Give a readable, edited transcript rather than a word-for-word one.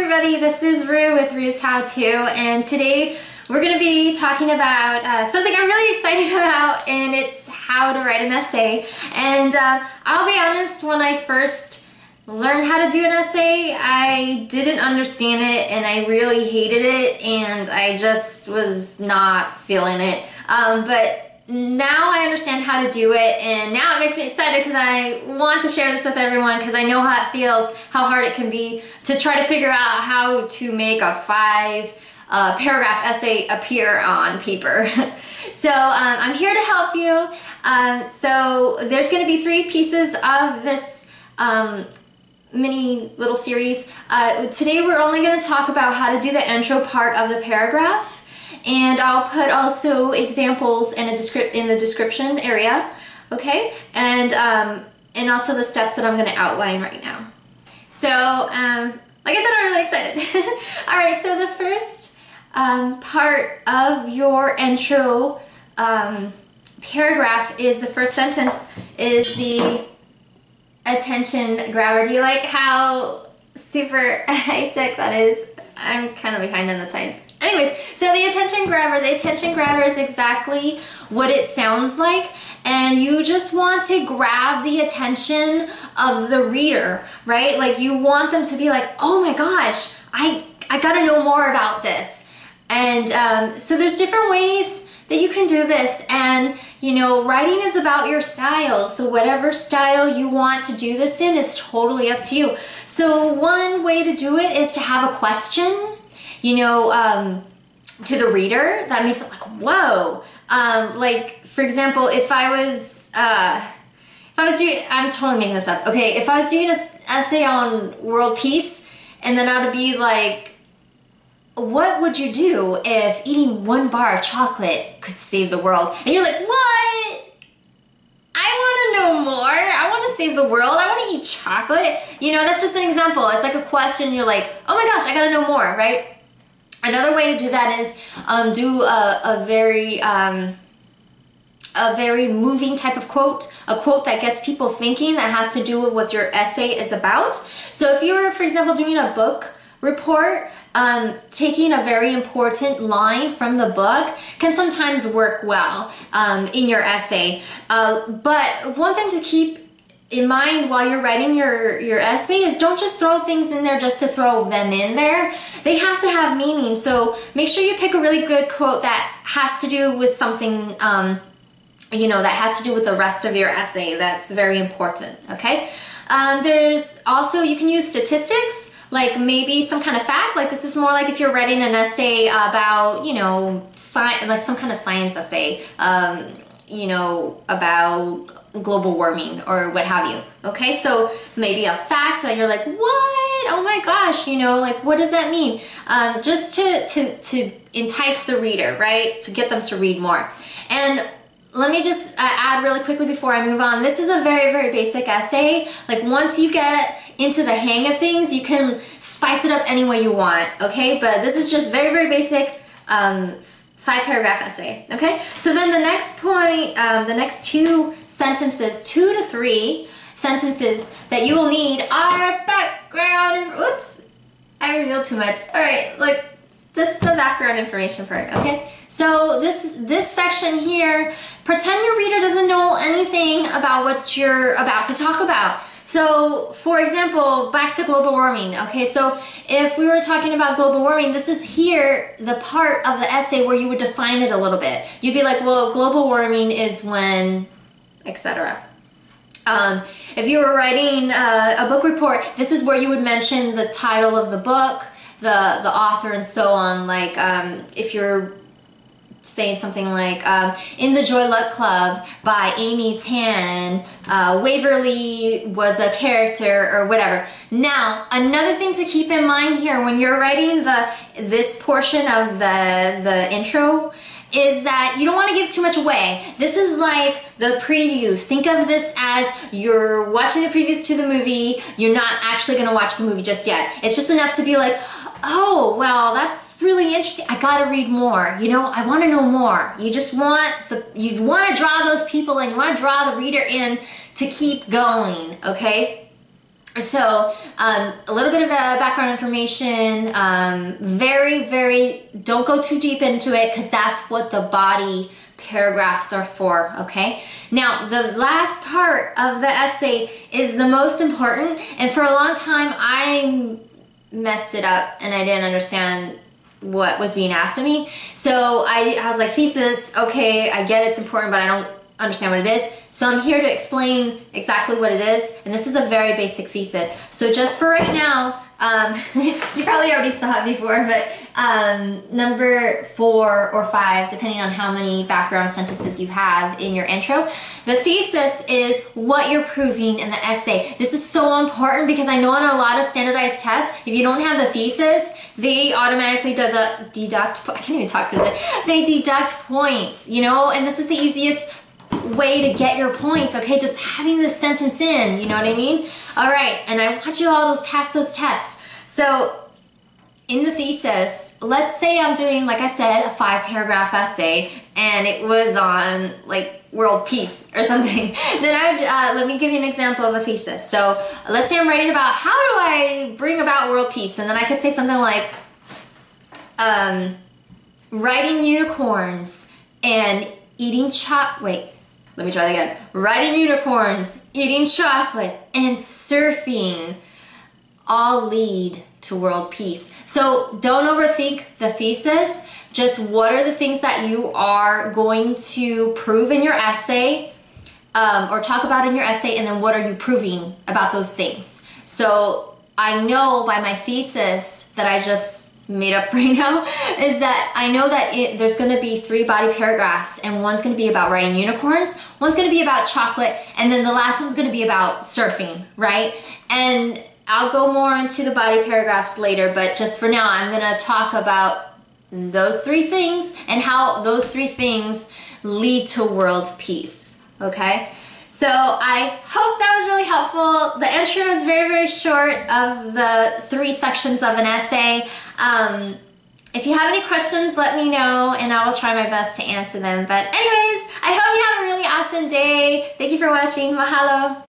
everybody, this is Rue with Rue's How To, and today we're going to be talking about something I'm really excited about, and it's how to write an essay. And I'll be honest, when I first learned how to do an essay, I didn't understand it, and I really hated it, and I just was not feeling it. But now I understand how to do it, and now it makes me excited because I want to share this with everyone because I know how it feels, how hard it can be to try to figure out how to make a 5-paragraph essay appear on paper. So I'm here to help you. So there's going to be 3 pieces of this mini little series. Today we're only going to talk about how to do the intro part of the paragraph. And I'll put also examples in the description area, okay? And also the steps that I'm going to outline right now. So, like I said, I'm really excited. All right, so the first part of your intro paragraph is the first sentence is the attention grabber. Do you like how super high-tech that is? I'm kind of behind on the times. Anyways, so the attention grabber is exactly what it sounds like, and you just want to grab the attention of the reader, right? Like you want them to be like, oh my gosh, I gotta know more about this. And so there's different ways that you can do this, and you know, writing is about your style, so whatever style you want to do this in is totally up to you. So one way to do it is to have a question, you know, to the reader that makes it like, whoa. Like, for example, if I was doing, I'm totally making this up. Okay, if I was doing an essay on world peace, and then I would be like, what would you do if eating 1 bar of chocolate could save the world? And you're like, what? I want to know more. I want to save the world. I want to eat chocolate. You know, that's just an example. It's like a question. You're like, oh my gosh, I got to know more, right? Another way to do that is do a very moving type of quote, a quote that gets people thinking, that has to do with what your essay is about. So if you were, for example, doing a book report, taking a very important line from the book can sometimes work well in your essay. But one thing to keep in mind while you're writing your essay is don't just throw things in there just to throw them in there. They have to have meaning. So make sure you pick a really good quote that has to do with something, you know, that has to do with the rest of your essay. That's very important, okay? There's also, you can use statistics, like maybe some kind of fact. Like this is more like if you're writing an essay about, you know, like some kind of science essay, you know, about global warming or what have you. Okay, so maybe a fact that you're like, what? Oh my gosh, you know, like what does that mean? Just to entice the reader, right? To get them to read more. And let me just add really quickly before I move on. This is a very, very basic essay. Like once you get into the hang of things, you can spice it up any way you want, okay? But this is just very, very basic 5-paragraph essay, okay? So then the next point, the next 2 sentences, 2 to 3 sentences that you will need are background, whoops, I revealed too much. All right, like just the background information part, okay? So this section here, pretend your reader doesn't know anything about what you're about to talk about. So, for example, back to global warming, okay? So if we were talking about global warming, this is here, the part of the essay where you would define it a little bit. You'd be like, well, global warming is when, etc. If you were writing a book report, this is where you would mention the title of the book, the author, and so on. Like if you're saying something like in the Joy Luck Club by Amy Tan, Waverly was a character or whatever. Now, another thing to keep in mind here when you're writing this portion of the intro is that you don't want to give too much away. This is like the previews. Think of this as you're watching the previews to the movie. You're not actually going to watch the movie just yet. It's just enough to be like, oh, well, that's really interesting. I gotta read more. You know, I want to know more. You just want you want to draw those people in. You want to draw the reader in to keep going, okay? So a little bit of background information, don't go too deep into it because that's what the body paragraphs are for, okay? Now, the last part of the essay is the most important, and for a long time I messed it up and I didn't understand what was being asked of me. So I was like, thesis, okay, I get it's important, but I don't understand what it is. So I'm here to explain exactly what it is, and this is a very basic thesis. So just for right now, you probably already saw it before, but number 4 or 5, depending on how many background sentences you have in your intro, the thesis is what you're proving in the essay. This is so important because I know on a lot of standardized tests, if you don't have the thesis, they automatically deduct, I can't even talk to them, they deduct points, you know, and this is the easiest way to get your points, okay? Just having this sentence in, you know what I mean? All right, and I want you all to pass those tests. So in the thesis, let's say I'm doing, like I said, a 5-paragraph essay, and it was on like world peace or something. Then let me give you an example of a thesis. So let's say I'm writing about how do I bring about world peace, and then I could say something like riding unicorns and eating let me try that again. Riding unicorns, eating chocolate, and surfing all lead to world peace. So don't overthink the thesis. Just what are the things that you are going to prove in your essay or talk about in your essay, and then what are you proving about those things? So I know by my thesis that I just made up right now is that I know that there's going to be 3 body paragraphs, and one's going to be about riding unicorns, one's going to be about chocolate, and then the last one's going to be about surfing, right? And I'll go more into the body paragraphs later, but just for now I'm going to talk about those 3 things and how those 3 things lead to world peace, okay? So I hope that was really helpful. The intro is very, very short of the 3 sections of an essay. If you have any questions, let me know and I will try my best to answer them. But anyways, I hope you have a really awesome day. Thank you for watching. Mahalo.